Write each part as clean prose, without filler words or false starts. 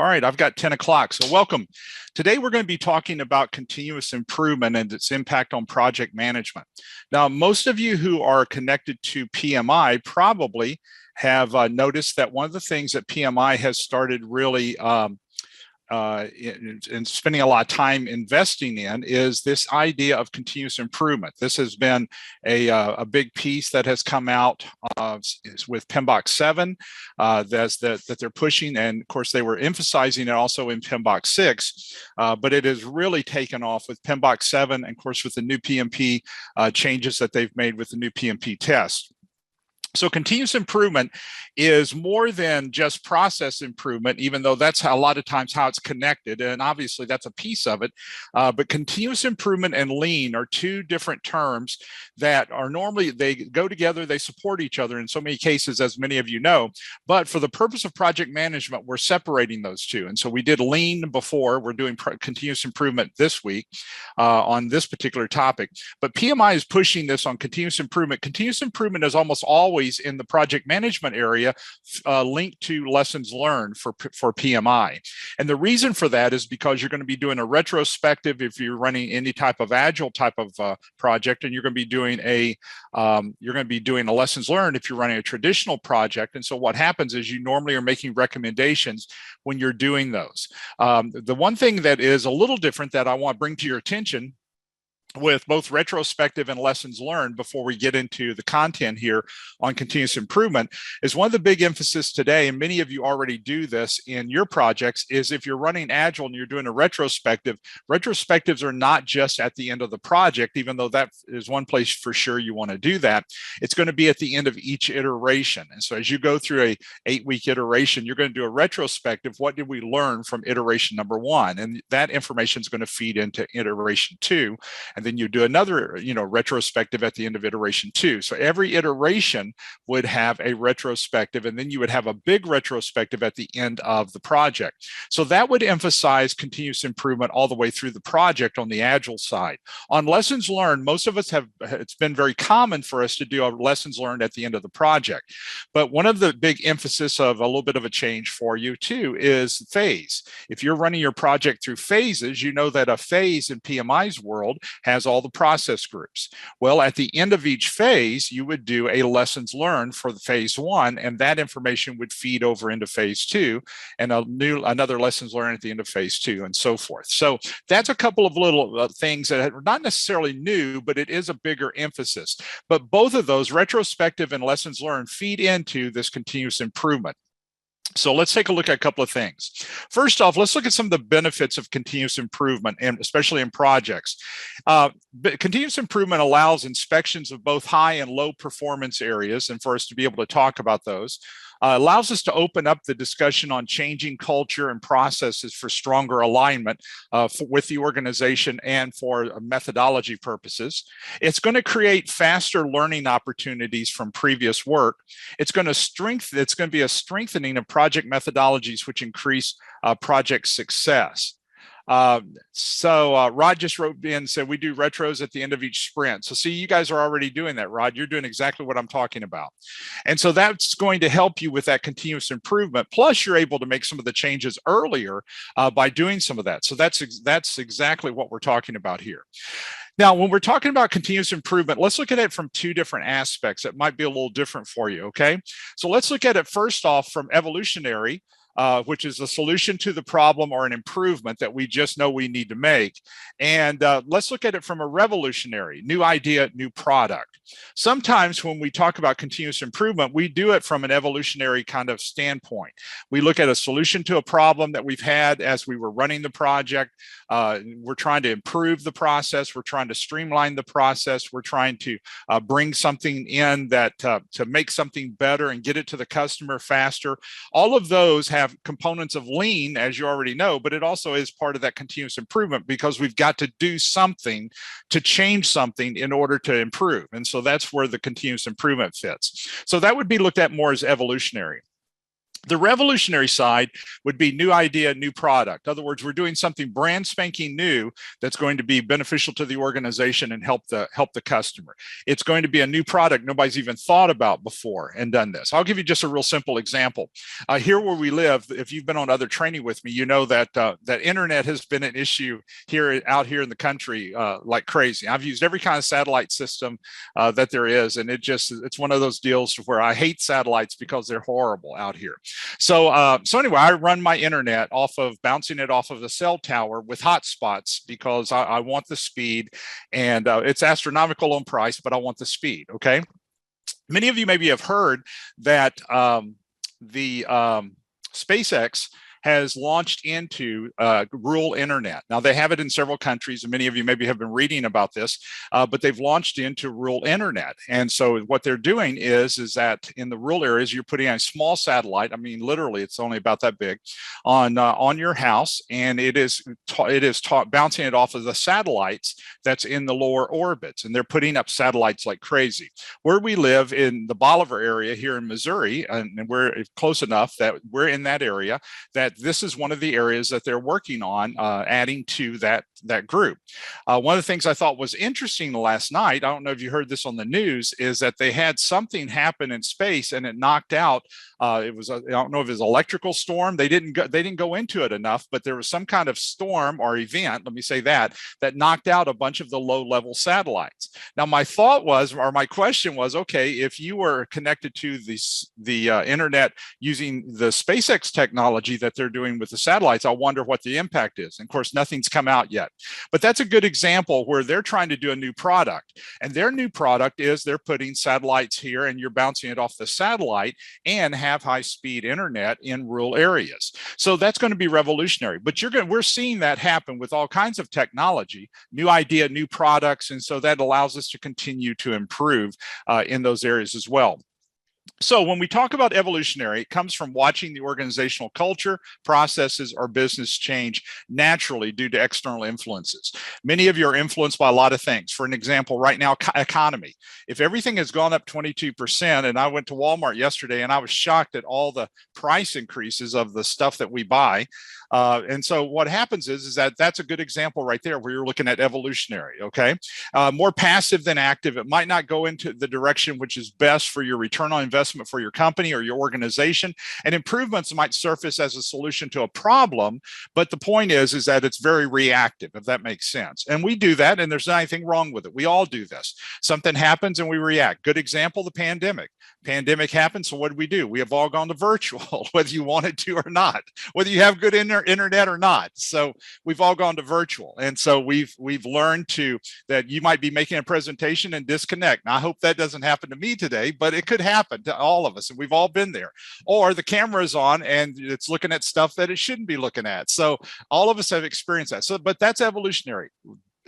right, I've got 10 o'clock, so welcome. Today we're going to be talking about continuous improvement and its impact on project management. Now, most of you who are connected to PMI probably have noticed that one of the things that PMI has started really and spending a lot of time investing in is this idea of continuous improvement. This has been a big piece that has come out with PMBOK 7 that they're pushing, and of course they were emphasizing it also in PMBOK 6, but it has really taken off with PMBOK 7 and of course with the new PMP changes that they've made with the new PMP test. So continuous improvement is more than just process improvement, even though that's a lot of times how it's connected. And obviously that's a piece of it. But continuous improvement and lean are two different terms that are normally, they go together, they support each other in so many cases, as many of you know. But for the purpose of project management, we're separating those two. And so we did lean before, we're doing continuous improvement this week on this particular topic. But PMI is pushing this on continuous improvement. Continuous improvement is almost always in the project management area linked to lessons learned for PMI. And the reason for that is because you're going to be doing a retrospective if you're running any type of agile type of project, and you're going to be doing a lessons learned if you're running a traditional project. And so what happens is you normally are making recommendations when you're doing those. The one thing that is a little different that I want to bring to your attention with both retrospective and lessons learned before we get into the content here on continuous improvement is one of the big emphasis today, and many of you already do this in your projects, is if you're running agile and you're doing a retrospective, retrospectives are not just at the end of the project, even though that is one place for sure you want to do that. It's going to be at the end of each iteration. And so as you go through a 8-week iteration, you're going to do a retrospective. What did we learn from iteration number 1? And that information is going to feed into iteration 2. And then you do another, retrospective at the end of iteration 2. So every iteration would have a retrospective, and then you would have a big retrospective at the end of the project. So that would emphasize continuous improvement all the way through the project on the agile side. On lessons learned, most of us it's been very common for us to do our lessons learned at the end of the project. But one of the big emphasis of a little bit of a change for you too is phase. If you're running your project through phases, you know that a phase in PMI's world has all the process groups. Well, at the end of each phase, you would do a lessons learned for the phase 1, and that information would feed over into phase 2, and another lessons learned at the end of phase 2, and so forth. So that's a couple of little things that are not necessarily new, but it is a bigger emphasis. But both of those, retrospective and lessons learned, feed into this continuous improvement. So let's take a look at a couple of things. First off, let's look at some of the benefits of continuous improvement, and especially in projects. Continuous improvement allows inspections of both high and low performance areas, and for us to be able to talk about those. Allows us to open up the discussion on changing culture and processes for stronger alignment with the organization and for methodology purposes. It's going to create faster learning opportunities from previous work. It's going to be a strengthening of project methodologies which increase project success. Rod just wrote in and said, we do retros at the end of each sprint. So see, you guys are already doing that, Rod. You're doing exactly what I'm talking about. And so that's going to help you with that continuous improvement. Plus you're able to make some of the changes earlier by doing some of that. So that's exactly what we're talking about here. Now, when we're talking about continuous improvement, let's look at it from two different aspects. It might be a little different for you, okay? So let's look at it first off from evolutionary, which is a solution to the problem or an improvement that we just know we need to make. And let's look at it from a revolutionary, new idea, new product. Sometimes when we talk about continuous improvement, we do it from an evolutionary kind of standpoint. We look at a solution to a problem that we've had as we were running the project. We're trying to improve the process. We're trying to streamline the process. We're trying to bring something in that to make something better and get it to the customer faster. All of those have components of lean, as you already know, but it also is part of that continuous improvement because we've got to do something to change something in order to improve. And so that's where the continuous improvement fits. So that would be looked at more as evolutionary. The revolutionary side would be new idea, new product. In other words, we're doing something brand spanking new that's going to be beneficial to the organization and help the customer. It's going to be a new product nobody's even thought about before and done this. I'll give you just a real simple example. Here where we live, if you've been on other training with me, you know that that internet has been an issue out here in the country like crazy. I've used every kind of satellite system that there is, and it's one of those deals where I hate satellites because they're horrible out here. So anyway, I run my internet bouncing it off of a cell tower with hotspots because I want the speed, and it's astronomical on price, but I want the speed. Okay. Many of you maybe have heard that the SpaceX has launched into rural internet. Now, they have it in several countries, and many of you maybe have been reading about this, but they've launched into rural internet. And so what they're doing is that in the rural areas, you're putting a small satellite, I mean, literally, it's only about that big, on your house, and it is bouncing it off of the satellites that's in the lower orbits, and they're putting up satellites like crazy. Where we live in the Bolivar area here in Missouri, and we're close enough that we're in that area, that this is one of the areas that they're working on adding to that group. One of the things I thought was interesting last night, I don't know if you heard this on the news, is that they had something happen in space and it knocked out. I don't know if it was an electrical storm. They didn't go into it enough, but there was some kind of storm or event, let me say that knocked out a bunch of the low-level satellites. Now, my question was, okay, if you were connected to the internet using the SpaceX technology that they're doing with the satellites, I wonder what the impact is. And of course, nothing's come out yet. But that's a good example where they're trying to do a new product. And their new product is they're putting satellites here and you're bouncing it off the satellite and have high-speed internet in rural areas. So that's going to be revolutionary. But we're seeing that happen with all kinds of technology, new idea, new products. And so that allows us to continue to improve in those areas as well. So when we talk about evolutionary, it comes from watching the organizational culture, processes, or business change naturally due to external influences. Many of you are influenced by a lot of things. For an example, right now, economy. If everything has gone up 22%, and I went to Walmart yesterday and I was shocked at all the price increases of the stuff that we buy. And so what happens is that that's a good example right there where you're looking at evolutionary, okay? More passive than active. It might not go into the direction which is best for your return on investment for your company or your organization, and improvements might surface as a solution to a problem, but the point is that it's very reactive, if that makes sense. And we do that, and there's not anything wrong with it. We all do this. Something happens and we react. Good example, the pandemic. Pandemic happened, so what did? We have all gone to virtual, whether you wanted to or not, whether you have good internet or not. So we've all gone to virtual. And so we've learned that you might be making a presentation and disconnect. Now, I hope that doesn't happen to me today, but it could happen to all of us, and we've all been there. Or the camera is on and it's looking at stuff that it shouldn't be looking at. So all of us have experienced that. So, but that's evolutionary.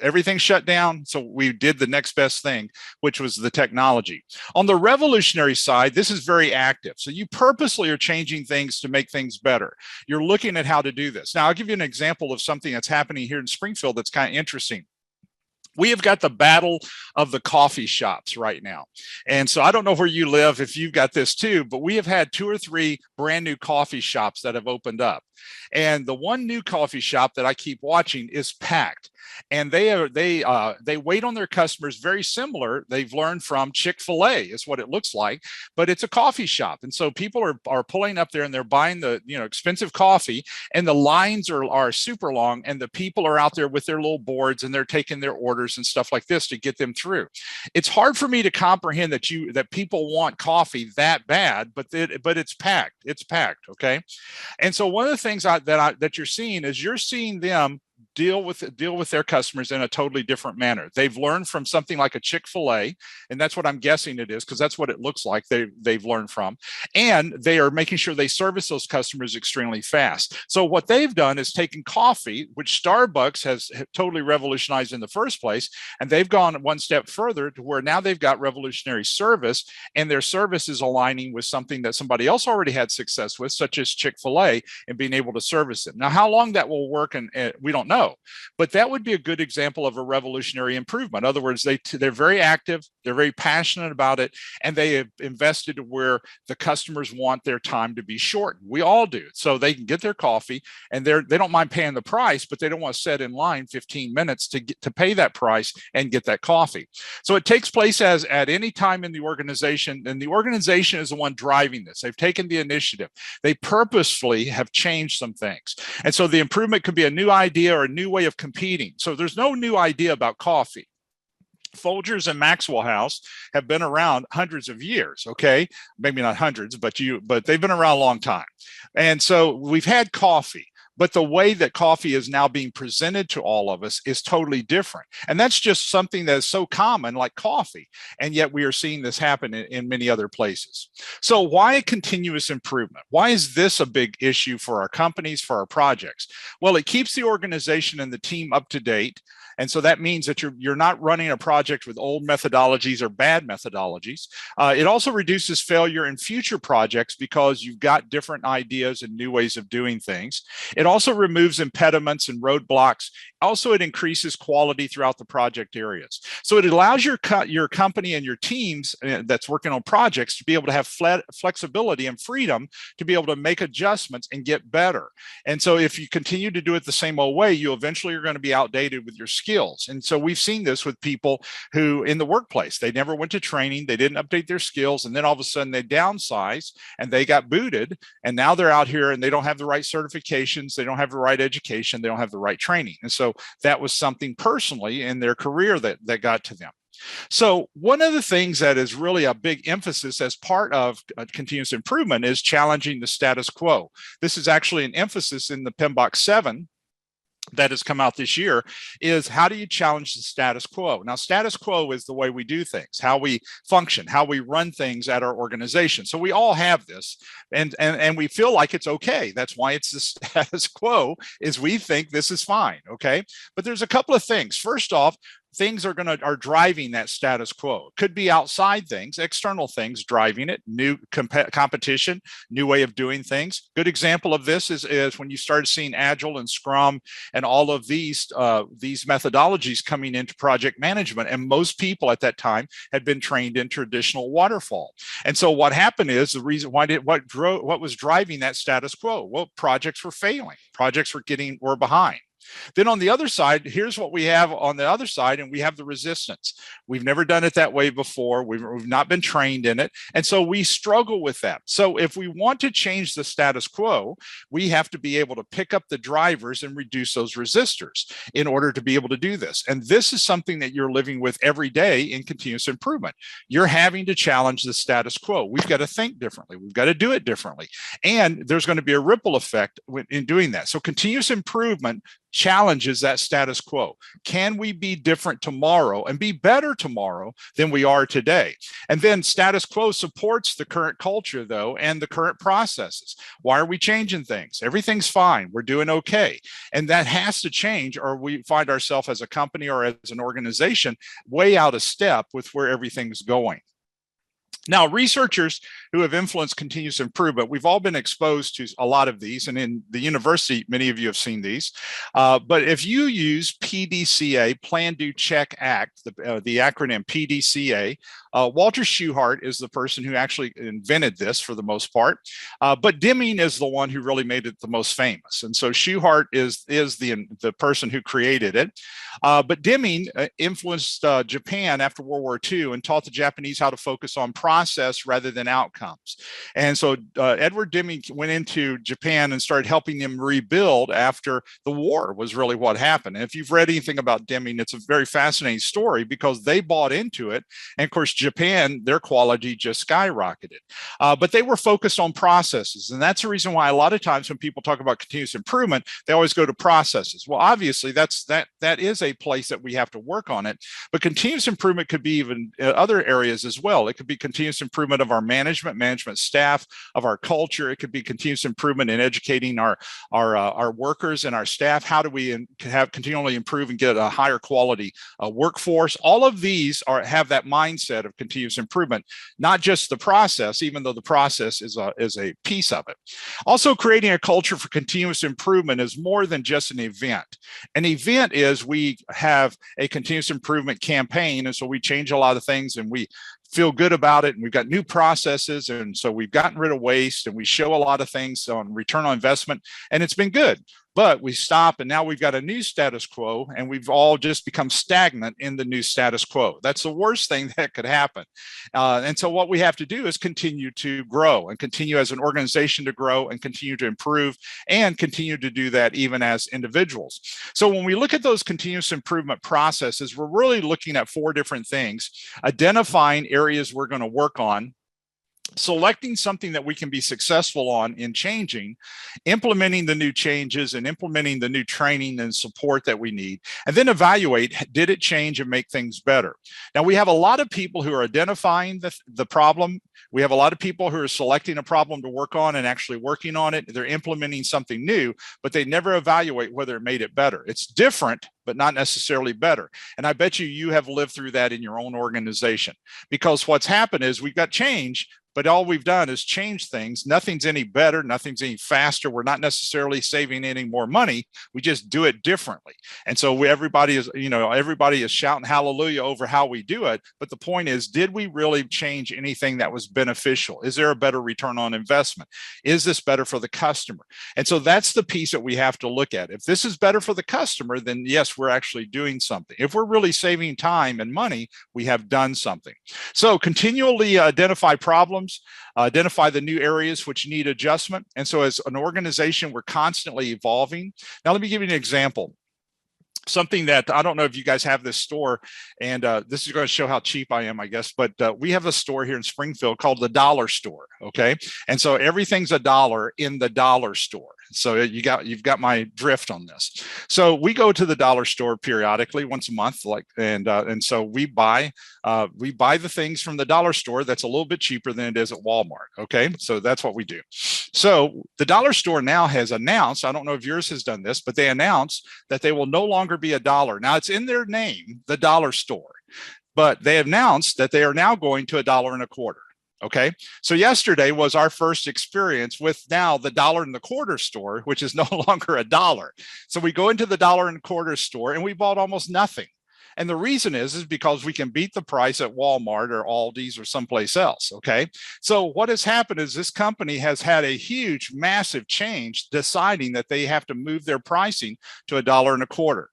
Everything shut down, so we did the next best thing, which was the technology. On the revolutionary side, this is very active. So you purposely are changing things to make things better. You're looking at how to do this. Now, I'll give you an example of something that's happening here in Springfield that's kind of interesting. We have got the battle of the coffee shops right now. And so I don't know where you live, if you've got this too, but we have had 2 or 3 brand new coffee shops that have opened up. And the one new coffee shop that I keep watching is packed. And they wait on their customers very similar. They've learned from Chick-fil-A is what it looks like, but it's a coffee shop. And so people are pulling up there and they're buying the expensive coffee, and the lines are super long, and the people are out there with their little boards and they're taking their orders and stuff like this to get them through. It's hard for me to comprehend that people want coffee that bad, but it's packed. It's packed. Okay. And so one of the things that you're seeing is you're seeing them deal with their customers in a totally different manner. They've learned from something like a Chick-fil-A, and that's what I'm guessing it is, because that's what it looks like they've learned from. And they are making sure they service those customers extremely fast. So what they've done is taken coffee, which Starbucks has totally revolutionized in the first place, and they've gone one step further to where now they've got revolutionary service, and their service is aligning with something that somebody else already had success with, such as Chick-fil-A, and being able to service it. Now, how long that will work, and we don't know. quo. But that would be a good example of a revolutionary improvement. In other words, they're very active, they're very passionate about it, and they have invested to where the customers want their time to be shortened. We all do. So they can get their coffee, and they don't mind paying the price, but they don't want to sit in line 15 minutes to pay that price and get that coffee. So it takes place as at any time in the organization, and the organization is the one driving this. They've taken the initiative. They purposefully have changed some things. And so the improvement could be a new idea or a new way of competing. So there's no new idea about coffee. Folgers and Maxwell House have been around hundreds of years, okay? Maybe not hundreds, but they've been around a long time. And so we've had coffee, but the way that coffee is now being presented to all of us is totally different. And that's just something that is so common, like coffee. And yet we are seeing this happen in many other places. So why continuous improvement? Why is this a big issue for our companies, for our projects? Well, it keeps the organization and the team up to date. And so that means that you're not running a project with old methodologies or bad methodologies. It also reduces failure in future projects because you've got different ideas and new ways of doing things. It also removes impediments and roadblocks. Also, it increases quality throughout the project areas. So it allows your company and your teams that's working on projects to be able to have flexibility and freedom to be able to make adjustments and get better. And so if you continue to do it the same old way, you eventually are going to be outdated with your skills. And so we've seen this with people who in the workplace, they never went to training, they didn't update their skills, and then all of a sudden they downsized and they got booted. And now they're out here and they don't have the right certifications, they don't have the right education, they don't have the right training. And so that was something personally in their career that got to them. So one of the things that is really a big emphasis as part of continuous improvement is challenging the status quo. This is actually an emphasis in the PMBOK 7 that has come out this year, is how do you challenge the status quo? Now, status quo is the way we do things, how we function, how we run things at our organization. So we all have this, and we feel like it's okay. That's why it's the status quo, is we think this is fine, okay? But there's a couple of things. First off, things are driving that status quo. It could be outside things, external things driving it, new competition, new way of doing things. Good example of this is when you started seeing Agile and Scrum and all of these methodologies coming into project management. And most people at that time had been trained in traditional waterfall. And so what happened is the reason what was driving that status quo? Well, projects were failing. Projects were behind. Then on the other side, here's what we have on the other side, and we have the resistance. We've never done it that way before. We've not been trained in it. And so we struggle with that. So if we want to change the status quo, we have to be able to pick up the drivers and reduce those resistors in order to be able to do this. And this is something that you're living with every day in continuous improvement. You're having to challenge the status quo. We've got to think differently. We've got to do it differently. And there's going to be a ripple effect in doing that. So continuous improvement challenges that status quo. Can we be different tomorrow and be better tomorrow than we are today? And then status quo supports the current culture, though, and the current processes. Why are we changing things? Everything's fine. We're doing okay. And that has to change, or we find ourselves as a company or as an organization way out of step with where everything's going. Now, researchers who have influenced continuous improvement, we've all been exposed to a lot of these, and in the university, many of you have seen these. But if you use PDCA, Plan, Do, Check, Act, the acronym PDCA, Walter Shewhart is the person who actually invented this for the most part, but Deming is the one who really made it the most famous. And so Shewhart is the person who created it. But Deming influenced Japan after World War II and taught the Japanese how to focus on process rather than outcomes. And so Edward Deming went into Japan and started helping them rebuild after the war was really what happened. And if you've read anything about Deming, it's a very fascinating story because they bought into it. And of course, Japan, their quality just skyrocketed. But they were focused on processes. And that's the reason why a lot of times when people talk about continuous improvement, they always go to processes. Well, obviously, that is a place that we have to work on it. But continuous improvement could be even other areas as well. It could be continuous continuous improvement of our management staff, of our culture. It could be continuous improvement in educating our workers and our staff. How do we have continually improve and get a higher quality workforce? All of these have that mindset of continuous improvement, not just the process, even though the process is a piece of it. Also, creating a culture for continuous improvement is more than just an event. An event is we have a continuous improvement campaign, and so we change a lot of things and we feel good about it, and we've got new processes, and so we've gotten rid of waste, and we show a lot of things on return on investment, and it's been good. But we stop, and now we've got a new status quo, and we've all just become stagnant in the new status quo. That's the worst thing that could happen. And so what we have to do is continue to grow and continue as an organization to grow and continue to improve and continue to do that even as individuals. So when we look at those continuous improvement processes, we're really looking at 4 different things: identifying areas we're going to work on, selecting something that we can be successful on in changing, implementing the new changes and implementing the new training and support that we need, and then evaluate, did it change and make things better? Now, we have a lot of people who are identifying the problem. We have a lot of people who are selecting a problem to work on and actually working on it. They're implementing something new, but they never evaluate whether it made it better. It's different, but not necessarily better. And I bet you have lived through that in your own organization, because what's happened is we've got change, but all we've done is change things. Nothing's any better. Nothing's any faster. We're not necessarily saving any more money. We just do it differently. And so everybody is shouting hallelujah over how we do it. But the point is, did we really change anything that was beneficial? Is there a better return on investment? Is this better for the customer? And so that's the piece that we have to look at. If this is better for the customer, then yes, we're actually doing something. If we're really saving time and money, we have done something. So continually identify problems, identify the new areas which need adjustment. And so as an organization, we're constantly evolving. Now, let me give you an example. Something that I don't know if you guys have this store, and this is going to show how cheap I am, I guess, but we have a store here in Springfield called the Dollar Store. Okay. And so everything's $1 in the dollar store. So you've got my drift on this. So we go to the dollar store periodically once a month, and so we buy the things from the dollar store that's a little bit cheaper than it is at Walmart. Okay, so that's what we do. So the dollar store now has announced, I don't know if yours has done this, but they announced that they will no longer be $1. Now, it's in their name, the dollar store, but they announced that they are now going to $1.25. Okay, so yesterday was our first experience with now the $1.25 store, which is no longer $1. So we go into the $1.25 store and we bought almost nothing. And the reason is because we can beat the price at Walmart or Aldi's or someplace else. Okay, so what has happened is this company has had a huge, massive change, deciding that they have to move their pricing to $1.25.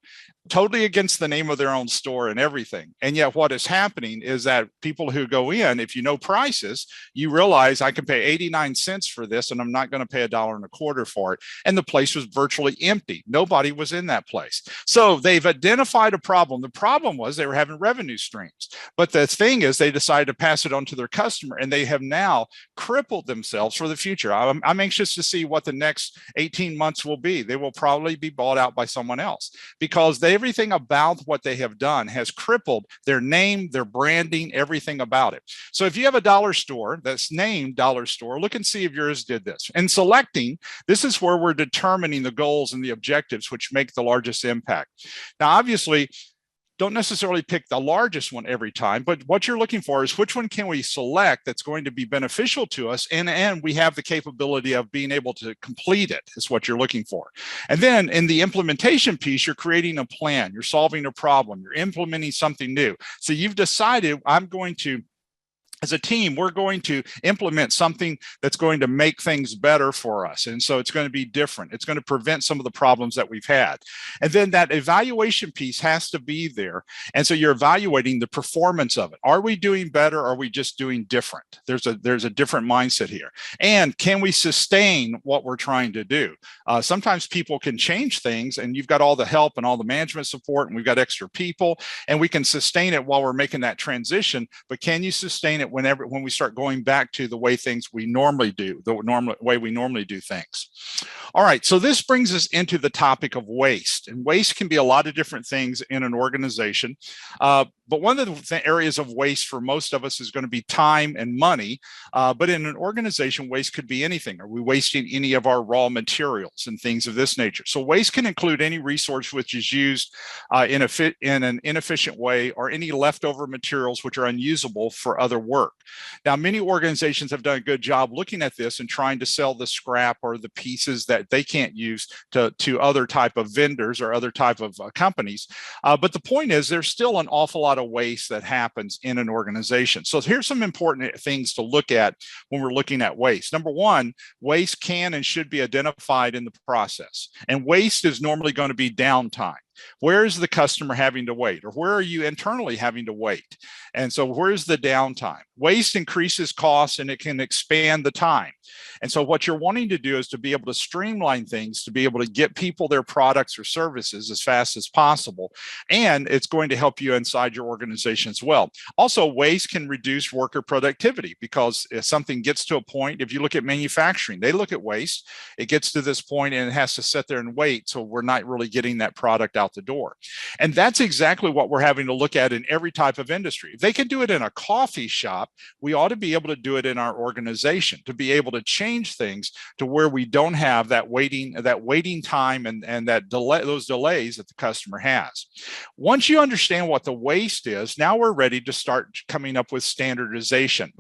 Totally against the name of their own store and everything. And yet what is happening is that people who go in, if you know prices, you realize I can pay 89 cents for this and I'm not going to pay $1.25 for it. And the place was virtually empty. Nobody was in that place. So they've identified a problem. The problem was they were having revenue streams. But the thing is, they decided to pass it on to their customer, and they have now crippled themselves for the future. I'm anxious to see what the next 18 months will be. They will probably be bought out by someone else, because everything about what they have done has crippled their name, their branding, everything about it. So if you have a dollar store that's named Dollar Store, look and see if yours did this. And selecting, this is where we're determining the goals and the objectives which make the largest impact. Now, obviously, don't necessarily pick the largest one every time, but what you're looking for is which one can we select that's going to be beneficial to us, and we have the capability of being able to complete it, is what you're looking for. And then in the implementation piece, you're creating a plan, you're solving a problem, you're implementing something new. So you've decided, as a team, we're going to implement something that's going to make things better for us. And so it's going to be different. It's going to prevent some of the problems that we've had. And then that evaluation piece has to be there. And so you're evaluating the performance of it. Are we doing better? Or are we just doing different? There's a different mindset here. And can we sustain what we're trying to do? Sometimes people can change things, and you've got all the help and all the management support, and we've got extra people, and we can sustain it while we're making that transition. But can you sustain it when we start going back to the way we normally do things? All right, so this brings us into the topic of waste. And waste can be a lot of different things in an organization. But one of the areas of waste for most of us is going to be time and money. But in an organization, waste could be anything. Are we wasting any of our raw materials and things of this nature? So waste can include any resource which is used in an inefficient way, or any leftover materials which are unusable for other work. Now, many organizations have done a good job looking at this and trying to sell the scrap or the pieces that they can't use to other type of vendors or other type of companies. But the point is, there's still an awful lot of waste that happens in an organization. So here's some important things to look at when we're looking at waste. Number one, waste can and should be identified in the process. And waste is normally going to be downtime. Where is the customer having to wait, or where are you internally having to wait? And so where's the downtime? Waste increases costs and it can expand the time. And so what you're wanting to do is to be able to streamline things, to be able to get people their products or services as fast as possible. And it's going to help you inside your organization as well. Also, waste can reduce worker productivity, because if something gets to a point, if you look at manufacturing, they look at waste, it gets to this point and it has to sit there and wait. So we're not really getting that product out the door. And that's exactly what we're having to look at in every type of industry. If they can do it in a coffee shop, we ought to be able to do it in our organization, to be able to change things to where we don't have that waiting time and that delay, those delays that the customer has. Once you understand what the waste is, now we're ready to start coming up with standardization.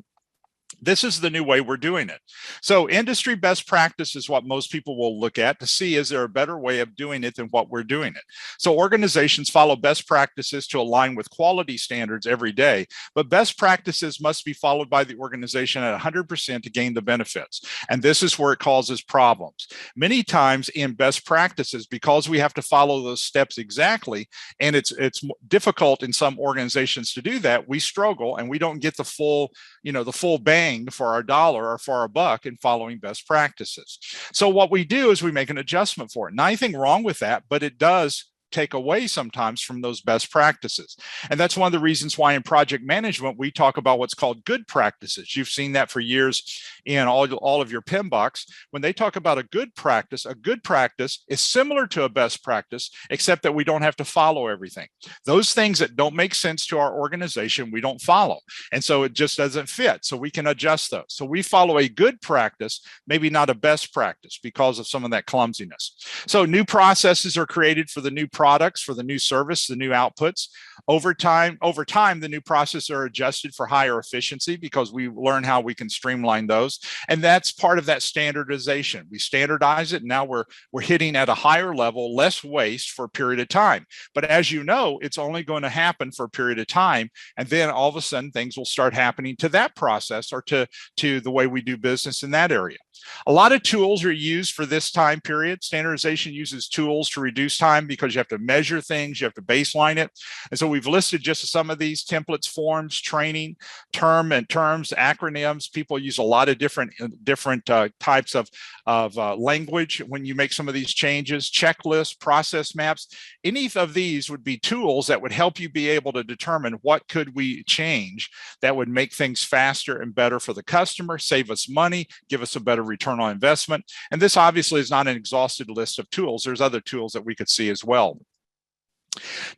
This is the new way we're doing it. So industry best practice is what most people will look at to see, is there a better way of doing it than what we're doing it? So organizations follow best practices to align with quality standards every day, but best practices must be followed by the organization at 100% to gain the benefits. And this is where it causes problems. Many times in best practices, because we have to follow those steps exactly, and it's difficult in some organizations to do that, we struggle and we don't get the full bang for our dollar or for our buck in following best practices. So what we do is we make an adjustment for it. Nothing wrong with that, but it does take away sometimes from those best practices. And that's one of the reasons why in project management, we talk about what's called good practices. You've seen that for years in all of your PMBOKs. When they talk about a good practice is similar to a best practice, except that we don't have to follow everything. Those things that don't make sense to our organization, we don't follow. And so it just doesn't fit. So we can adjust those. So we follow a good practice, maybe not a best practice, because of some of that clumsiness. So new processes are created for the new products, for the new service, the new outputs. Over time, the new processes are adjusted for higher efficiency, because we learn how we can streamline those. And that's part of that standardization. We standardize it. And now we're hitting at a higher level, less waste for a period of time. But as you know, it's only going to happen for a period of time. And then all of a sudden things will start happening to that process, or to the way we do business in that area. A lot of tools are used for this time period. Standardization uses tools to reduce time, because you have to measure things, you have to baseline it. And so we've listed just some of these: templates, forms, training, terms, acronyms. People use a lot of different types of language when you make some of these changes: checklists, process maps. Any of these would be tools that would help you be able to determine what could we change that would make things faster and better for the customer, save us money, give us a better return on investment. And this obviously is not an exhaustive list of tools. There's other tools that we could see as well.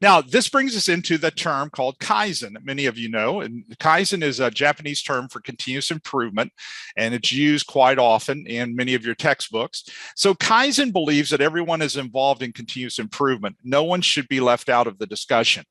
Now, this brings us into the term called Kaizen, that many of you know. And Kaizen is a Japanese term for continuous improvement, and it's used quite often in many of your textbooks. So Kaizen believes that everyone is involved in continuous improvement. No one should be left out of the discussion.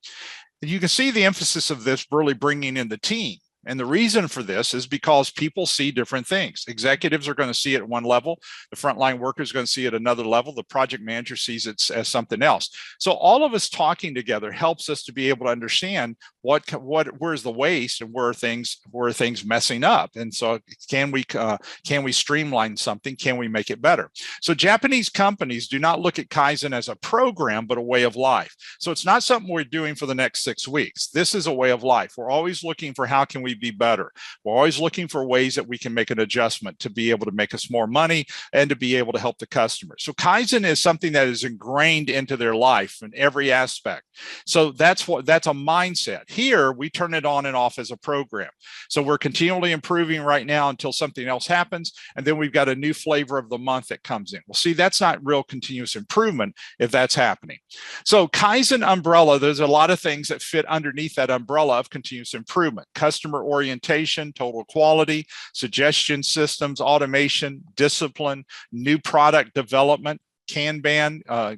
And you can see the emphasis of this really bringing in the team. And the reason for this is because people see different things. Executives are going to see it at one level. The frontline worker is going to see it at another level. The project manager sees it as something else. So all of us talking together helps us to be able to understand where's the waste and where are things messing up. And so can we streamline something? Can we make it better? So Japanese companies do not look at Kaizen as a program, but a way of life. So it's not something we're doing for the next 6 weeks. This is a way of life. We're always looking for how can we be better? We're always looking for ways that we can make an adjustment to be able to make us more money and to be able to help the customer. So Kaizen is something that is ingrained into their life in every aspect. So that's a mindset. Here, we turn it on and off as a program. So we're continually improving right now until something else happens. And then we've got a new flavor of the month that comes in. Well, see, that's not real continuous improvement if that's happening. So Kaizen umbrella, there's a lot of things that fit underneath that umbrella of continuous improvement: customer orientation, total quality, suggestion systems, automation, discipline, new product development, Kanban or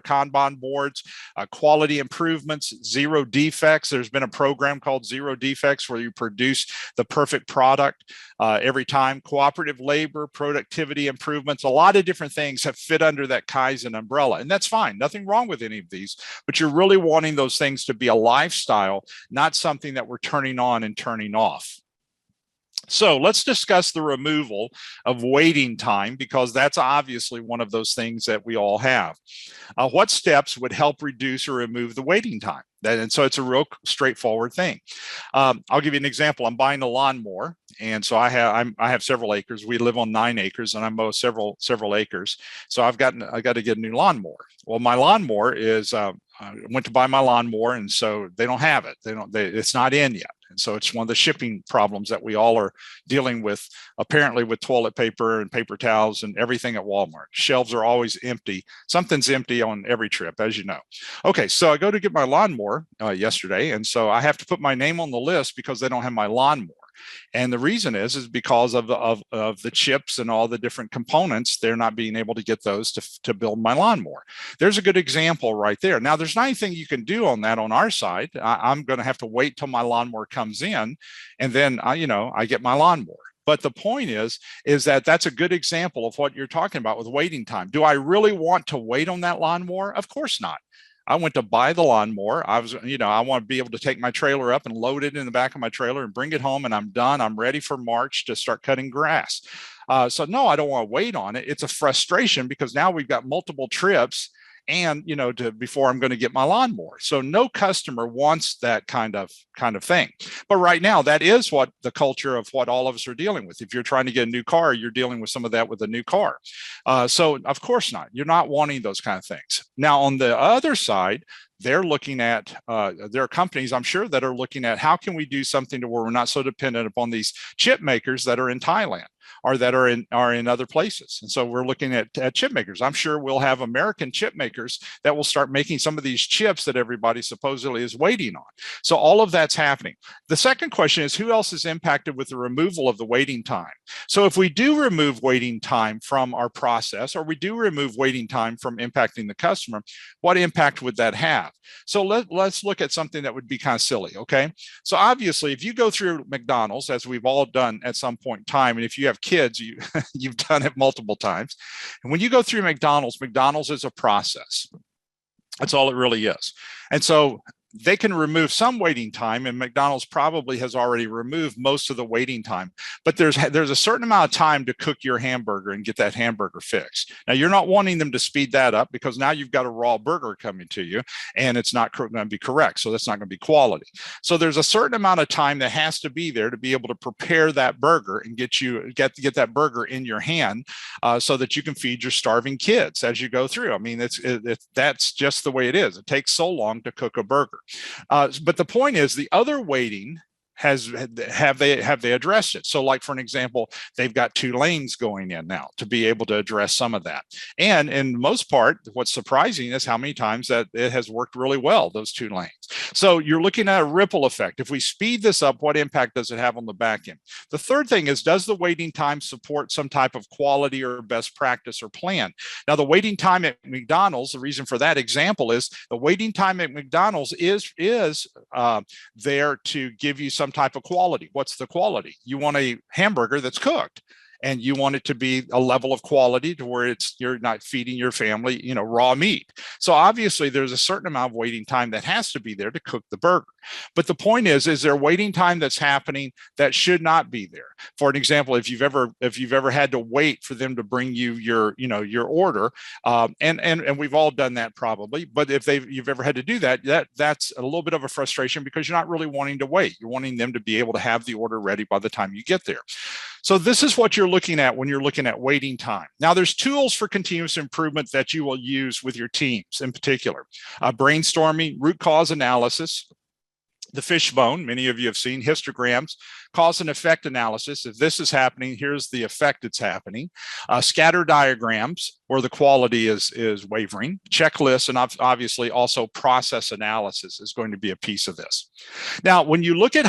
Kanban boards, quality improvements, zero defects. There's been a program called Zero Defects where you produce the perfect product every time. Cooperative labor, productivity improvements, a lot of different things have fit under that Kaizen umbrella. And that's fine. Nothing wrong with any of these, but you're really wanting those things to be a lifestyle, not something that we're turning on and turning off. So let's discuss the removal of waiting time, because that's obviously one of those things that we all have. What steps would help reduce or remove the waiting time? And so it's a real straightforward thing. I'll give you an example. I'm buying a lawnmower, and so I have several acres. We live on 9 acres, and I mow several acres. So I got to get a new lawnmower. Well, my lawnmower is I went to buy my lawnmower, and so they don't have it. It's not in yet. And so it's one of the shipping problems that we all are dealing with, apparently, with toilet paper and paper towels and everything at Walmart. Shelves are always empty. Something's empty on every trip, as you know. Okay, so I go to get my lawnmower yesterday, and so I have to put my name on the list because they don't have my lawnmower. And the reason is because of the chips and all the different components. They're not being able to get those to build my lawnmower. There's a good example right there. Now, there's not anything you can do on that on our side. I'm going to have to wait till my lawnmower comes in, and then I get my lawnmower. But the point is that that's a good example of what you're talking about with waiting time. Do I really want to wait on that lawnmower? Of course not. I went to buy the lawnmower. I want to be able to take my trailer up and load it in the back of my trailer and bring it home, and I'm done. I'm ready for March to start cutting grass. So no, I don't want to wait on it. It's a frustration because now we've got multiple trips and before I'm going to get my lawnmower. So no customer wants that kind of thing. But right now, that is what the culture of what all of us are dealing with. If you're trying to get a new car, you're dealing with some of that with a new car. So of course not. You're not wanting those kind of things. Now, on the other side, they're looking at, there are companies, I'm sure, that are looking at how can we do something to where we're not so dependent upon these chip makers that are in Thailand or that are in other places. And so we're looking at chip makers. I'm sure we'll have American chip makers that will start making some of these chips that everybody supposedly is waiting on. So all of that's happening. The second question is, who else is impacted with the removal of the waiting time? So if we do remove waiting time from our process, or we do remove waiting time from impacting the customer, what impact would that have? So let's look at something that would be kind of silly, okay? So obviously, if you go through McDonald's, as we've all done at some point in time, and if you have kids, you've done it multiple times. And when you go through McDonald's is a process. That's all it really is. And so they can remove some waiting time, and McDonald's probably has already removed most of the waiting time. But there's a certain amount of time to cook your hamburger and get that hamburger fixed. Now, you're not wanting them to speed that up because now you've got a raw burger coming to you, and it's not going to be correct. So that's not going to be quality. So there's a certain amount of time that has to be there to be able to prepare that burger and get that burger in your hand, so that you can feed your starving kids as you go through. I mean, that's just the way it is. It takes so long to cook a burger. But the point is, the other waiting have they addressed it? So, like, for an example, they've got 2 lanes going in now to be able to address some of that. And in most part, what's surprising is how many times that it has worked really well, those 2 lanes. So you're looking at a ripple effect. If we speed this up, what impact does it have on the back end? The third thing is, does the waiting time support some type of quality or best practice or plan? Now, the waiting time at McDonald's, the reason for that example is the waiting time at McDonald's is there to give you some type of quality. What's the quality? You want a hamburger that's cooked. and you want it to be a level of quality to where you're not feeding your family, raw meat. So obviously there's a certain amount of waiting time that has to be there to cook the burger. But the point is there waiting time that's happening that should not be there? For an example, if you've ever had to wait for them to bring you your order, and we've all done that probably, but if you've ever had to do that's a little bit of a frustration because you're not really wanting to wait. You're wanting them to be able to have the order ready by the time you get there. So this is what you're looking at when you're looking at waiting time. Now, there's tools for continuous improvement that you will use with your teams in particular. Brainstorming, root cause analysis, the fishbone, many of you have seen, histograms, cause and effect analysis. If this is happening, here's the effect it's happening. Scatter diagrams, where the quality is wavering. Checklists, and obviously also process analysis is going to be a piece of this. Now, when you look at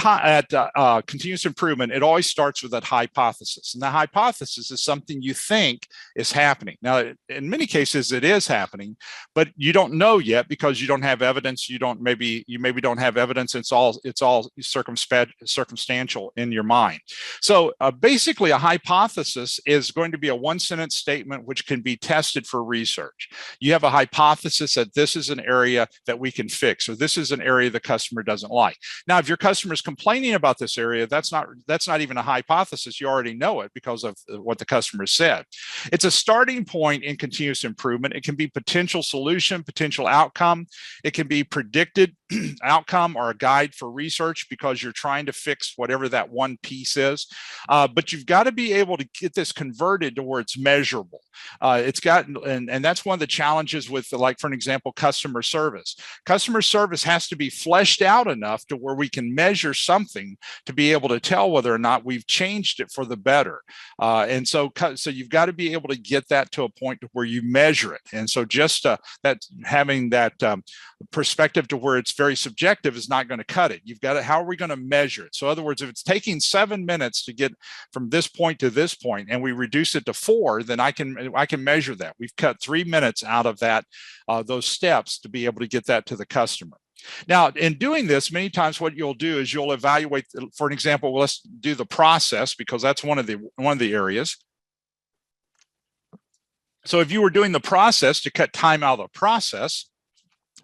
continuous improvement, it always starts with that hypothesis. And the hypothesis is something you think is happening. Now, in many cases, it is happening, but you don't know yet because you don't have evidence. You maybe don't have evidence. It's all circumstantial in your mind. So basically, a hypothesis is going to be a one-sentence statement which can be tested for research. You have a hypothesis that this is an area that we can fix, or this is an area the customer doesn't like. Now, if your customer is complaining about this area, that's not even a hypothesis. You already know it because of what the customer said. It's a starting point in continuous improvement. It can be potential solution, potential outcome. It can be predicted outcome or a guide for research because you're trying to fix whatever that one piece is. But you've got to be able to get this converted to where it's measurable. And that's one of the challenges with, like, for an example, customer service. Customer service has to be fleshed out enough to where we can measure something to be able to tell whether or not we've changed it for the better. And so you've got to be able to get that to a point where you measure it. And so just that having that perspective to where it's very subjective is not going to cut it. You've got to, how are we going to measure it? So in other words, if it's taking 7 minutes to get from this point to this point and we reduce it to 4, then I can measure that. We've cut 3 minutes out of that, those steps to be able to get that to the customer. Now, in doing this, many times what you'll do is you'll evaluate, for an example, well, let's do the process because that's one of the areas. So if you were doing the process to cut time out of the process,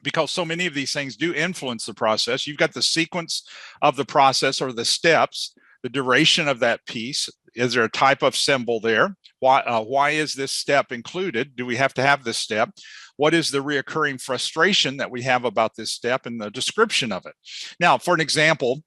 because so many of these things do influence the process, you've got the sequence of the process or the steps, the duration of that piece. Is there a type of symbol there? Why is this step included? Do we have to have this step? What is the reoccurring frustration that we have about this step and the description of it? Now, for an example,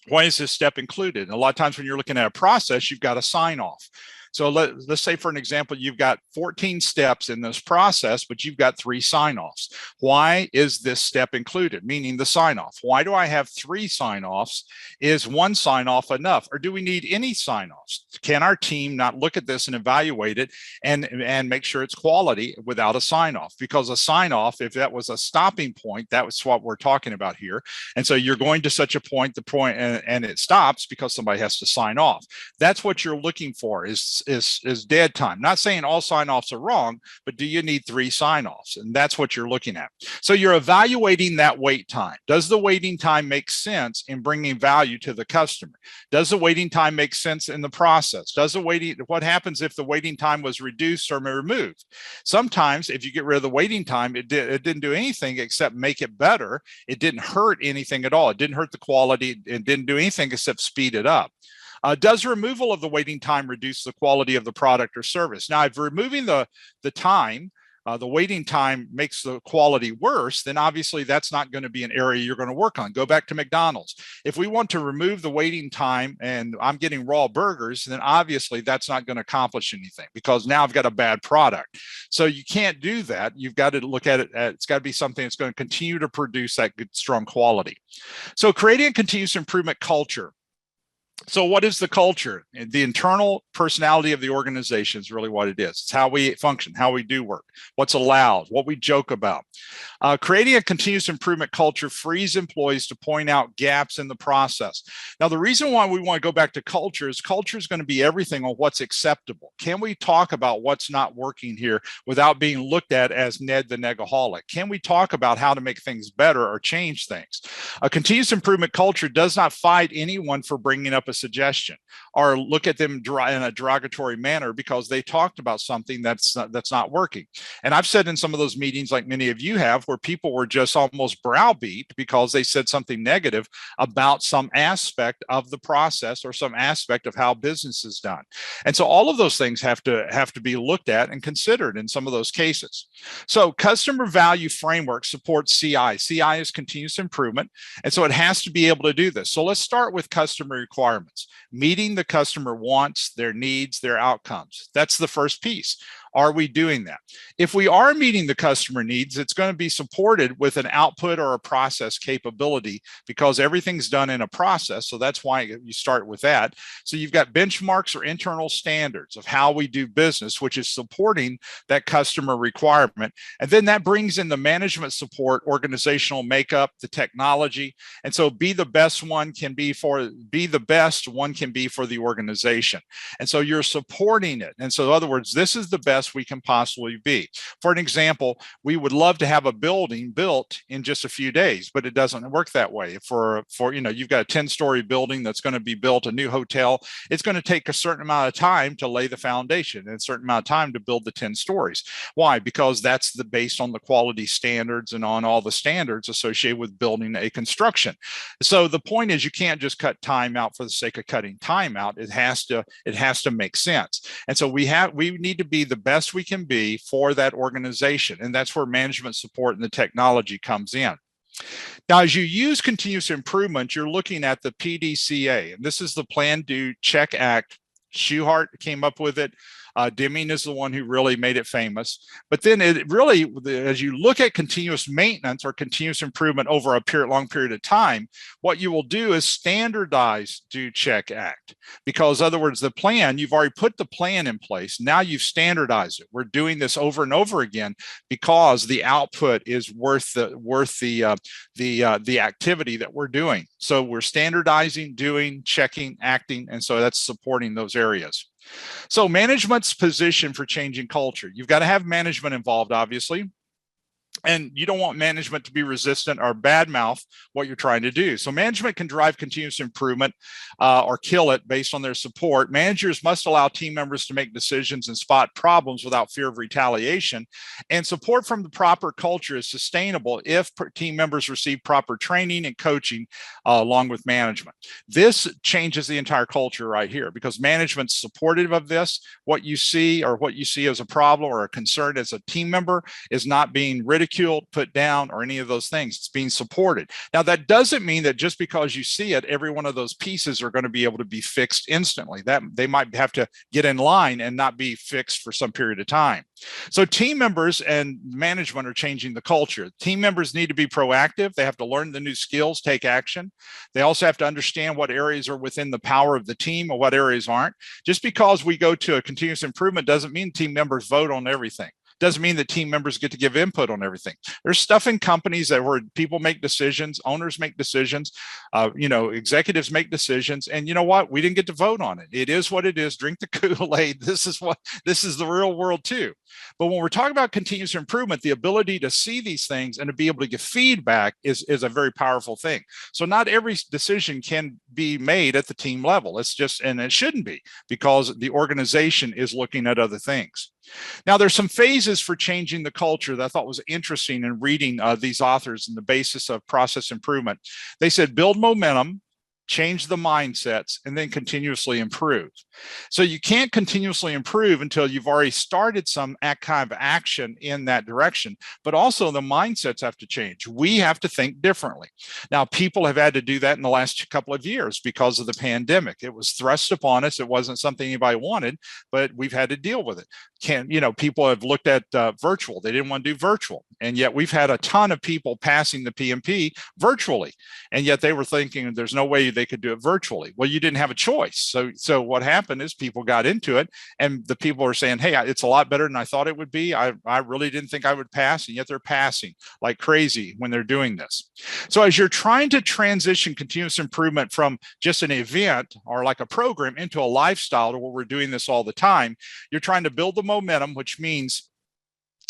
why is this step included? And a lot of times when you're looking at a process, you've got a sign off. So let's say, for an example, you've got 14 steps in this process, but you've got 3 sign-offs. Why is this step included? Meaning the sign-off. Why do I have 3 sign-offs? Is 1 sign-off enough? Or do we need any sign-offs? Can our team not look at this and evaluate it and make sure it's quality without a sign-off? Because a sign-off, if that was a stopping point, that was what we're talking about here. And so you're going to such a point, and it stops because somebody has to sign off. That's what you're looking for is dead time. Not saying all sign-offs are wrong, but do you need 3 sign-offs? And that's what you're looking at. So you're evaluating that wait time. Does the waiting time make sense in bringing value to the customer? Does the waiting time make sense in the process? What happens if the waiting time was reduced or removed? Sometimes if you get rid of the waiting time, it didn't do anything except make it better. It didn't hurt anything at all. It didn't hurt the quality. It didn't do anything except speed it up. Does removal of the waiting time reduce the quality of the product or service? Now, if removing the time, the waiting time makes the quality worse, then obviously that's not going to be an area you're going to work on. Go back to McDonald's. If we want to remove the waiting time and I'm getting raw burgers, then obviously that's not going to accomplish anything because now I've got a bad product. So you can't do that. You've got to look at it. It's got to be something that's going to continue to produce that good, strong quality. So creating a continuous improvement culture. So what is the culture? The internal personality of the organization is really what it is. It's how we function, how we do work, what's allowed, what we joke about. Creating a continuous improvement culture frees employees to point out gaps in the process. Now, the reason why we want to go back to culture is going to be everything on what's acceptable. Can we talk about what's not working here without being looked at as Ned the negaholic? Can we talk about how to make things better or change things? A continuous improvement culture does not fight anyone for bringing up a suggestion, or look at them in a derogatory manner because they talked about something that's not working. And I've said in some of those meetings, like many of you have, where people were just almost browbeat because they said something negative about some aspect of the process or some aspect of how business is done. And so all of those things have to be looked at and considered in some of those cases. So customer value framework supports CI. CI is continuous improvement. And so it has to be able to do this. So let's start with customer requirements, meeting the customer wants, their needs, their outcomes. That's the first piece. Are we doing that? If we are meeting the customer needs, it's going to be supported with an output or a process capability because everything's done in a process. So that's why you start with that. So you've got benchmarks or internal standards of how we do business, which is supporting that customer requirement. And then that brings in the management support, organizational makeup, the technology. And so be the best one can be the best one can be for the organization. And so you're supporting it. And so in other words, this is the best we can possibly be. For an example, we would love to have a building built in just a few days, but it doesn't work that way. For you've got a 10-story building that's going to be built, a new hotel, it's going to take a certain amount of time to lay the foundation and a certain amount of time to build the 10 stories. Why? Because that's based on the quality standards and on all the standards associated with building a construction. So the point is, you can't just cut time out for the sake of cutting time out. It has to make sense. And so we need to be the best we can be for that organization. And that's where management support and the technology comes in. Now, as you use continuous improvement, you're looking at the PDCA, and this is the Plan, Do, Check, Act. Schuhart came up with it. Deming is the one who really made it famous. But then it really, as you look at continuous maintenance or continuous improvement over a long period of time, what you will do is standardize Do, Check, Act. Because in other words, the plan, you've already put the plan in place. Now you've standardized it. We're doing this over and over again because the output is worth the activity that we're doing. So we're standardizing, doing, checking, acting, and so that's supporting those areas. So management's position for changing culture. You've got to have management involved, obviously. And you don't want management to be resistant or badmouth what you're trying to do. So management can drive continuous improvement or kill it based on their support. Managers must allow team members to make decisions and spot problems without fear of retaliation. And support from the proper culture is sustainable if team members receive proper training and coaching along with management. This changes the entire culture right here because management's supportive of this. What you see as a problem or a concern as a team member is not being ridiculed, put down, or any of those things. It's being supported. Now, that doesn't mean that just because you see it, every one of those pieces are going to be able to be fixed instantly. That they might have to get in line and not be fixed for some period of time. So team members and management are changing the culture. Team members need to be proactive. They have to learn the new skills, take action. They also have to understand what areas are within the power of the team or what areas aren't. Just because we go to a continuous improvement doesn't mean team members vote on everything. Doesn't mean that team members get to give input on everything. There's stuff in companies where people make decisions, owners make decisions, executives make decisions, and you know what? We didn't get to vote on it. It is what it is. Drink the Kool-Aid. This is the real world too. But when we're talking about continuous improvement, the ability to see these things and to be able to give feedback is a very powerful thing. So not every decision can be made at the team level. And it shouldn't be because the organization is looking at other things. Now, there's some phases for changing the culture that I thought was interesting in reading these authors and the basis of process improvement. They said, build momentum, change the mindsets, and then continuously improve. So you can't continuously improve until you've already started some kind of action in that direction, but also the mindsets have to change. We have to think differently. Now, people have had to do that in the last couple of years because of the pandemic. It was thrust upon us. It wasn't something anybody wanted, but we've had to deal with it. People have looked at virtual. They didn't want to do virtual. And yet we've had a ton of people passing the PMP virtually. And yet they were thinking there's no way they could do it virtually. Well, you didn't have a choice. So what happened is people got into it and the people are saying, hey, it's a lot better than I thought it would be. I really didn't think I would pass. And yet they're passing like crazy when they're doing this. So as you're trying to transition continuous improvement from just an event or like a program into a lifestyle to where we're doing this all the time, you're trying to build the momentum, which means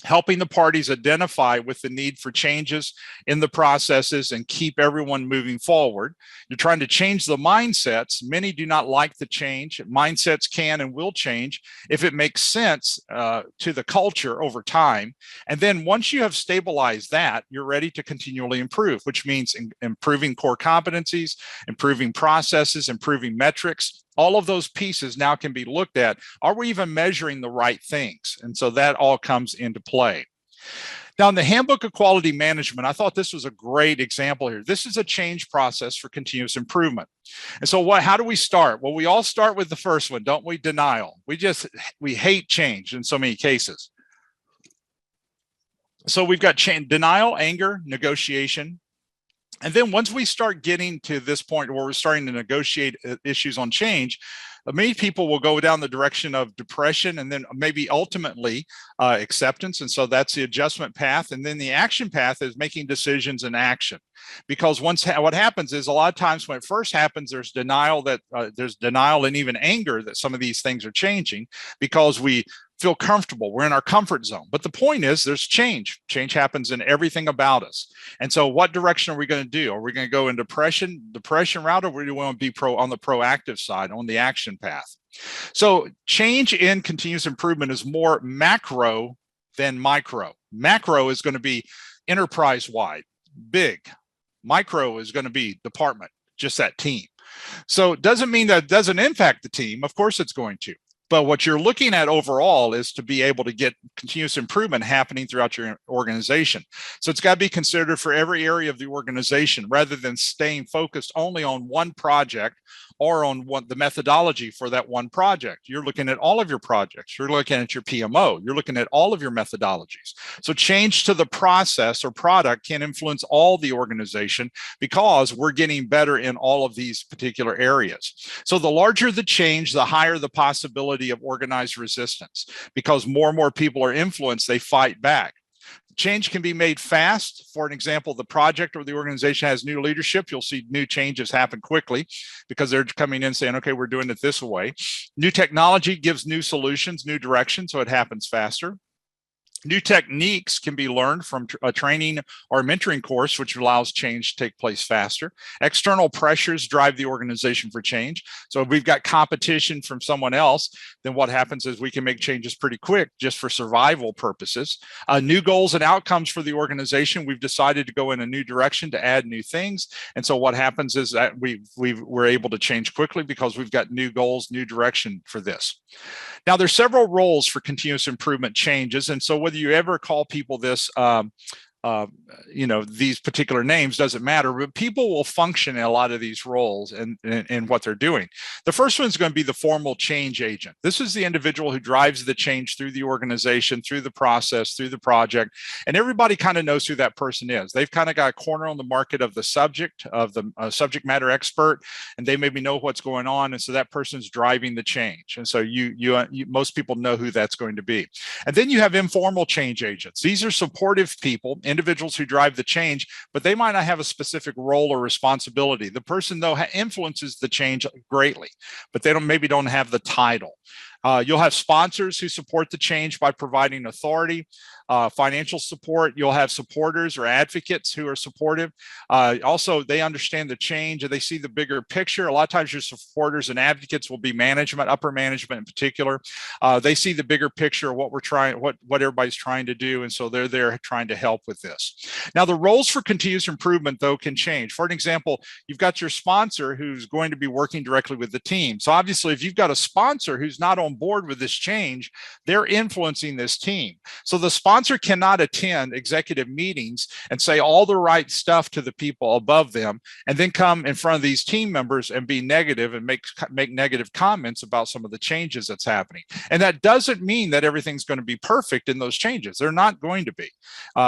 helping the parties identify with the need for changes in the processes and keep everyone moving forward. You're trying to change the mindsets. Many do not like the change. Mindsets can and will change if it makes sense to the culture over time. And then once you have stabilized that, you're ready to continually improve, which means improving core competencies, improving processes, improving metrics. All of those pieces now can be looked at. Are we even measuring the right things? And so that all comes into play. Now, in the Handbook of Quality Management, I thought this was a great example here. This is a change process for continuous improvement. And so how do we start? Well, we all start with the first one, don't we? Denial. We hate change in so many cases. So we've got denial, anger, negotiation. And then once we start getting to this point where we're starting to negotiate issues on change, many people will go down the direction of depression and then maybe ultimately acceptance. And so that's the adjustment path. And then the action path is making decisions and action. Because what happens is a lot of times when it first happens, there's denial and even anger that some of these things are changing because we feel comfortable. We're in our comfort zone. But the point is there's change. Change happens in everything about us. And so what direction are we going to do? Are we going to go in depression route, or do we want to be on the proactive side, on the action path? So change in continuous improvement is more macro than micro. Macro is going to be enterprise-wide, big. Micro is going to be department, just that team. So it doesn't mean that it doesn't impact the team. Of course it's going to. But what you're looking at overall is to be able to get continuous improvement happening throughout your organization. So it's got to be considered for every area of the organization rather than staying focused only on one project or on the methodology for that one project. You're looking at all of your projects. You're looking at your PMO. You're looking at all of your methodologies. So change to the process or product can influence all the organization because we're getting better in all of these particular areas. So the larger the change, the higher the possibility of organized resistance, because more and more people are influenced, they fight back. Change can be made fast. For an example, the project or the organization has new leadership. You'll see new changes happen quickly because they're coming in saying, okay, we're doing it this way. New technology gives new solutions, new direction, so it happens faster. New techniques can be learned from a training or mentoring course, which allows change to take place faster. External pressures drive the organization for change. So if we've got competition from someone else, then what happens is we can make changes pretty quick just for survival purposes. New goals and outcomes for the organization. We've decided to go in a new direction to add new things. And so what happens is that we're able to change quickly because we've got new goals, new direction for this. Now, there's several roles for continuous improvement changes. And so whether you ever call people this, these particular names doesn't matter, but people will function in a lot of these roles and what they're doing. The first one is going to be the formal change agent. This is the individual who drives the change through the organization, through the process, through the project, and everybody kind of knows who that person is. They've kind of got a corner on the market of the subject subject matter expert, and they maybe know what's going on, and so that person's driving the change. And so most people know who that's going to be. And then you have informal change agents. These are supportive people, individuals who drive the change, but they might not have a specific role or responsibility. The person, though, influences the change greatly, but they maybe don't have the title. You'll have sponsors who support the change by providing authority, financial support. You'll have supporters or advocates who are supportive. Also, they understand the change and they see the bigger picture. A lot of times your supporters and advocates will be management, upper management in particular. They see the bigger picture of what everybody's trying to do. And so they're there trying to help with this. Now, the roles for continuous improvement, though, can change. For an example, you've got your sponsor who's going to be working directly with the team. So obviously, if you've got a sponsor who's not on board with this change, they're influencing this team. So the sponsor cannot attend executive meetings and say all the right stuff to the people above them and then come in front of these team members and be negative and make negative comments about some of the changes that's happening. And that doesn't mean that everything's going to be perfect in those changes. They're not going to be.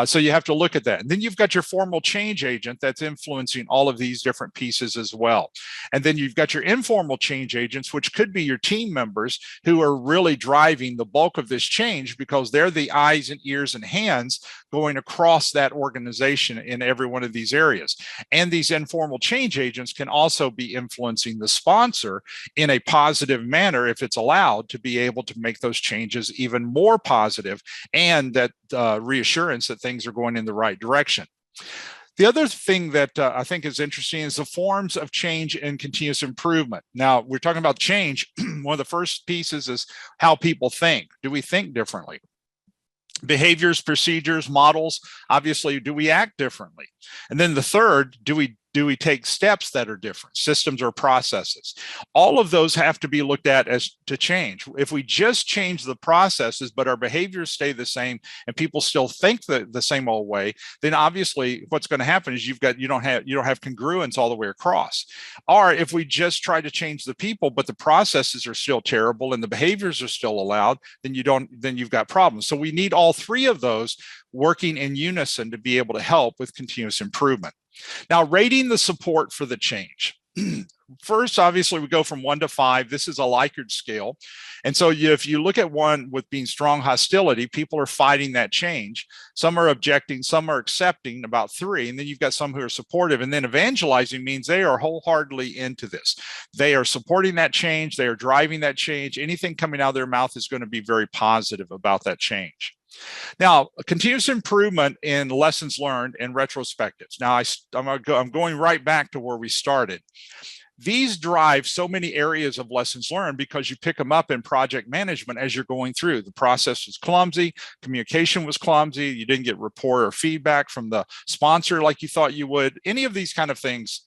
So you have to look at that. And then you've got your formal change agent that's influencing all of these different pieces as well. And then you've got your informal change agents, which could be your team members who are really driving the bulk of this change because they're the eyes and ears ears, and hands going across that organization in every one of these areas. And these informal change agents can also be influencing the sponsor in a positive manner if it's allowed to be able to make those changes even more positive, and that reassurance that things are going in the right direction. The other thing that I think is interesting is the forms of change and continuous improvement. Now, we're talking about change. One of the first pieces is how people think. Do we think differently? Behaviors, procedures, models, obviously, do we act differently? And then the third, do we take steps that are different, systems or processes? All of those have to be looked at as to change. If we just change the processes, but our behaviors stay the same and people still think the same old way, then obviously what's going to happen is you don't have congruence all the way across. Or if we just try to change the people, but the processes are still terrible and the behaviors are still allowed, then you've got problems. So we need all three of those working in unison to be able to help with continuous improvement. Now, rating the support for the change. First, obviously, we go from 1 to 5. This is a Likert scale. And so if you look at 1 with being strong hostility, people are fighting that change. Some are objecting, some are accepting, about 3. And then you've got some who are supportive. And then evangelizing means they are wholeheartedly into this. They are supporting that change. They are driving that change. Anything coming out of their mouth is going to be very positive about that change. Now, continuous improvement in lessons learned and retrospectives. Now, I'm going right back to where we started. These drive so many areas of lessons learned because you pick them up in project management as you're going through. The process was clumsy, communication was clumsy, you didn't get rapport or feedback from the sponsor like you thought you would. Any of these kind of things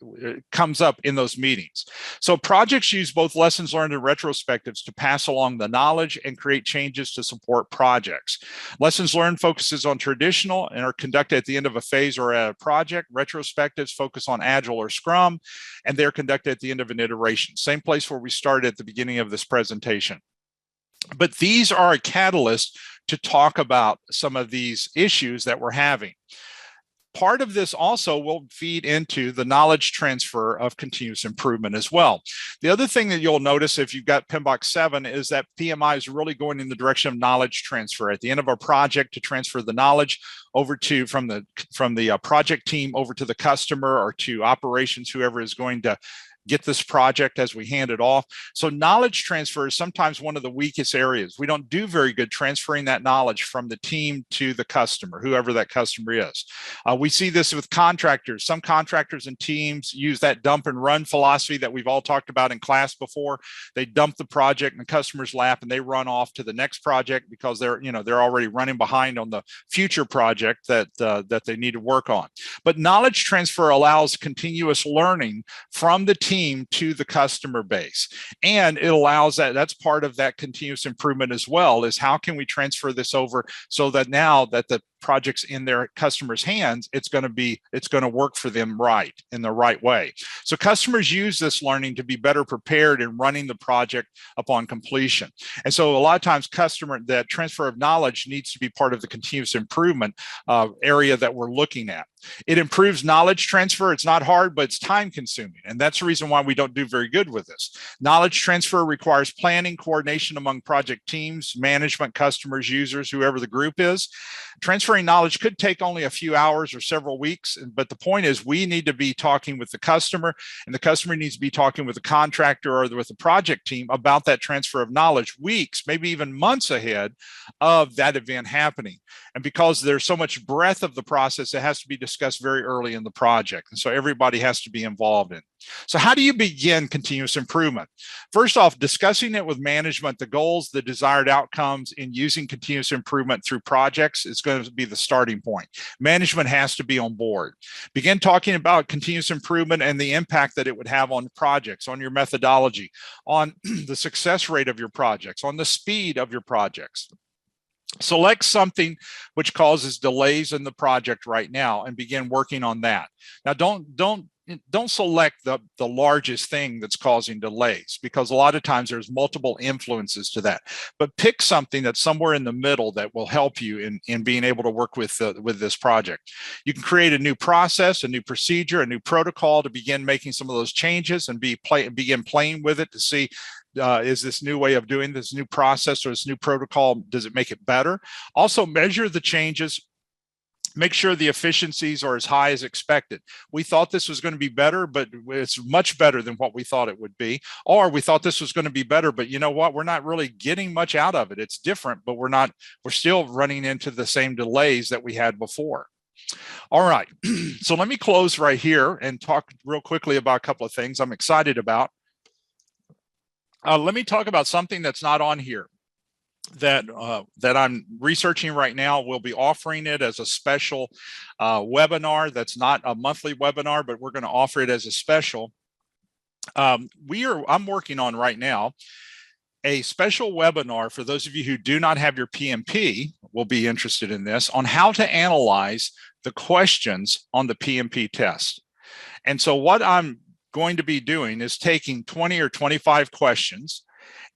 comes up in those meetings. So projects use both lessons learned and retrospectives to pass along the knowledge and create changes to support projects. Lessons learned focuses on traditional and are conducted at the end of a phase or at a project. Retrospectives focus on Agile or Scrum, and they're conducted at the end of an iteration. Same place where we started at the beginning of this presentation. But these are a catalyst to talk about some of these issues that we're having. Part of this also will feed into the knowledge transfer of continuous improvement as well. The other thing that you'll notice if you've got PMBOK 7 is that PMI is really going in the direction of knowledge transfer. At the end of our project, to transfer the knowledge over to from the project team over to the customer or to operations, whoever is going to get this project as we hand it off. So knowledge transfer is sometimes one of the weakest areas. We don't do very good transferring that knowledge from the team to the customer, whoever that customer is. We see this with contractors. Some contractors and teams use that dump and run philosophy that we've all talked about in class before. They dump the project in the customer's lap and they run off to the next project because they're already running behind on the future project that they need to work on. But knowledge transfer allows continuous learning from the team to the customer base. And it allows that's part of that continuous improvement as well, is how can we transfer this over so that now that the projects in their customers' hands, it's going to work for them right in the right way. So customers use this learning to be better prepared in running the project upon completion. And so a lot of times that transfer of knowledge needs to be part of the continuous improvement area that we're looking at. It improves knowledge transfer. It's not hard, but it's time consuming. And that's the reason why we don't do very good with this. Knowledge transfer requires planning, coordination among project teams, management, customers, users, whoever the group is. Transferring knowledge could take only a few hours or several weeks. But the point is we need to be talking with the customer, and the customer needs to be talking with the contractor or with the project team about that transfer of knowledge weeks, maybe even months ahead of that event happening. And because there's so much breadth of the process, it has to be discussed very early in the project. And so everybody has to be involved in. So how do you begin continuous improvement? First off, discussing it with management, the goals, the desired outcomes in using continuous improvement through projects is going to be the starting point. Management has to be on board. Begin talking about continuous improvement and the impact that it would have on projects, on your methodology, on the success rate of your projects, on the speed of your projects. Select something which causes delays in the project right now and begin working on that. Now, don't select the largest thing that's causing delays, because a lot of times there's multiple influences to that. But pick something that's somewhere in the middle that will help you in being able to work with this project. You can create a new process, a new procedure, a new protocol to begin making some of those changes and begin playing with it to see, is this new way of doing this new process or this new protocol, does it make it better? Also measure the changes. Make sure the efficiencies are as high as expected. We thought this was going to be better, but it's much better than what we thought it would be. Or we thought this was going to be better, but you know what? We're not really getting much out of it. It's different, but we're still running into the same delays that we had before. All right. So let me close right here and talk real quickly about a couple of things I'm excited about. Let me talk about something that's not on here that I'm researching right now. We'll be offering it as a special webinar. That's not a monthly webinar, but we're going to offer it as a special. I'm working on right now a special webinar for those of you who do not have your PMP, will be interested in this, on how to analyze the questions on the PMP test. And so what I'm going to be doing is taking 20 or 25 questions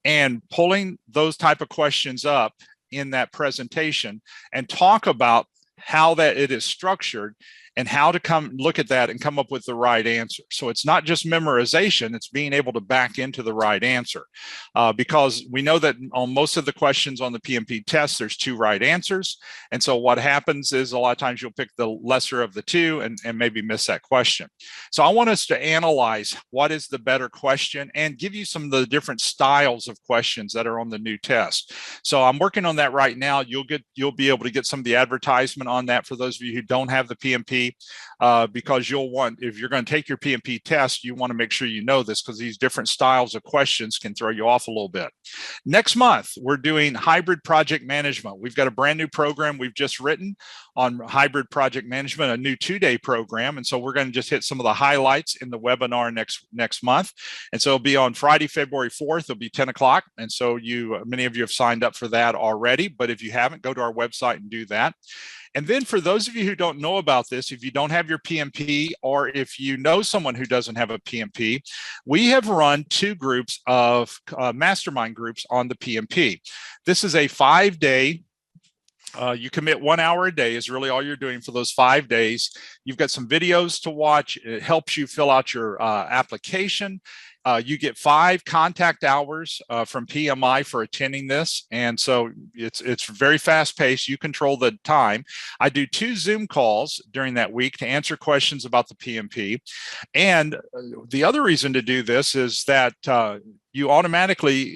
and pulling those type of questions up in that presentation and talk about how that it is structured and how to come look at that and come up with the right answer. So it's not just memorization, it's being able to back into the right answer. Because we know that on most of the questions on the PMP test, there's 2 right answers. And so what happens is a lot of times you'll pick the lesser of the 2 and maybe miss that question. So I want us to analyze what is the better question and give you some of the different styles of questions that are on the new test. So I'm working on that right now. You'll be able to get some of the advertisement on that for those of you who don't have the PMP. Because if you're going to take your PMP test, you want to make sure you know this, because these different styles of questions can throw you off a little bit. Next month, we're doing hybrid project management. We've got a brand new program we've just written on hybrid project management, a new 2-day program. And so we're going to just hit some of the highlights in the webinar next month. And so it'll be on Friday, February 4th. It'll be 10 o'clock. And so many of you have signed up for that already. But if you haven't, go to our website and do that. And then for those of you who don't know about this, if you don't have your PMP, or if you know someone who doesn't have a PMP, we have run 2 groups of mastermind groups on the PMP. This is a 5-day. You commit 1 hour a day is really all you're doing for those 5 days. You've got some videos to watch. It helps you fill out your application. You get 5 contact hours from PMI for attending this. And so it's very fast paced. You control the time. I do 2 Zoom calls during that week to answer questions about the PMP. And the other reason to do this is that you automatically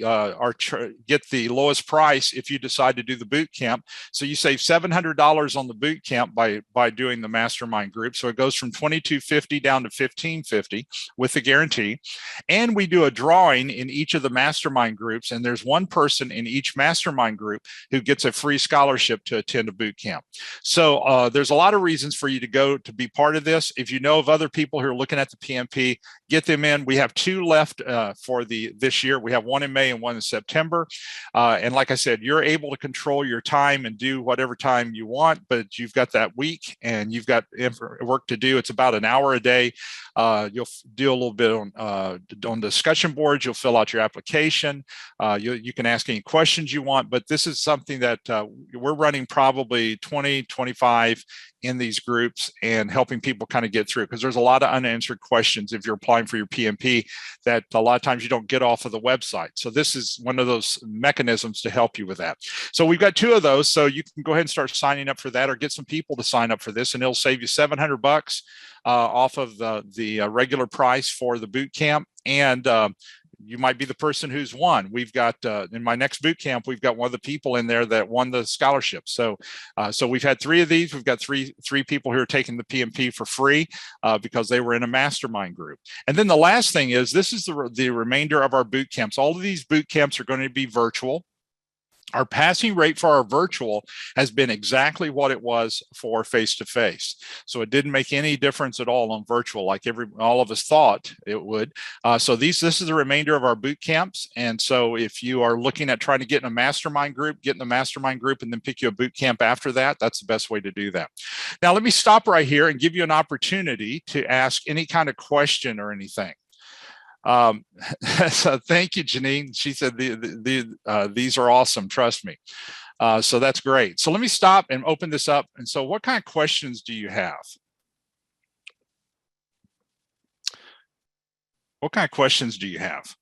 get the lowest price if you decide to do the boot camp. So you save $700 on the boot camp by doing the mastermind group. So it goes from $2,250 down to $1,550 with the guarantee. And we do a drawing in each of the mastermind groups, and there's one person in each mastermind group who gets a free scholarship to attend a boot camp. So there's a lot of reasons for you to go to be part of this. If you know of other people who are looking at the PMP, get them in. We have 2 left for this year. We have 1 in May and 1 in September. And like I said, you're able to control your time and do whatever time you want, but you've got that week and you've got work to do. It's about an hour a day. You'll do a little bit on discussion boards. You'll fill out your application. You can ask any questions you want, but this is something that we're running probably 20, 25 in these groups and helping people kind of get through, because there's a lot of unanswered questions if you're applying for your PMP that a lot of times you don't get off of the website. So this is one of those mechanisms to help you with that. So we've got 2 of those. So you can go ahead and start signing up for that, or get some people to sign up for this, and it'll save you $700 off of the regular price for the boot camp. And you might be the person who's won. We've got in my next boot camp, we've got one of the people in there that won the scholarship. So we've had 3 of these. We've got three people who are taking the PMP for free because they were in a mastermind group. And then the last thing is, this is the remainder of our boot camps. All of these boot camps are going to be virtual. Our passing rate for our virtual has been exactly what it was for face-to-face. So it didn't make any difference at all on virtual, like all of us thought it would. So this is the remainder of our boot camps. And so if you are looking at trying to get in a mastermind group, get in the mastermind group and then pick you a boot camp after that, that's the best way to do that. Now, let me stop right here and give you an opportunity to ask any kind of question or anything. So thank you, Janine. She said these are awesome. Trust me. So that's great. So let me stop and open this up. And so what kind of questions do you have? What kind of questions do you have?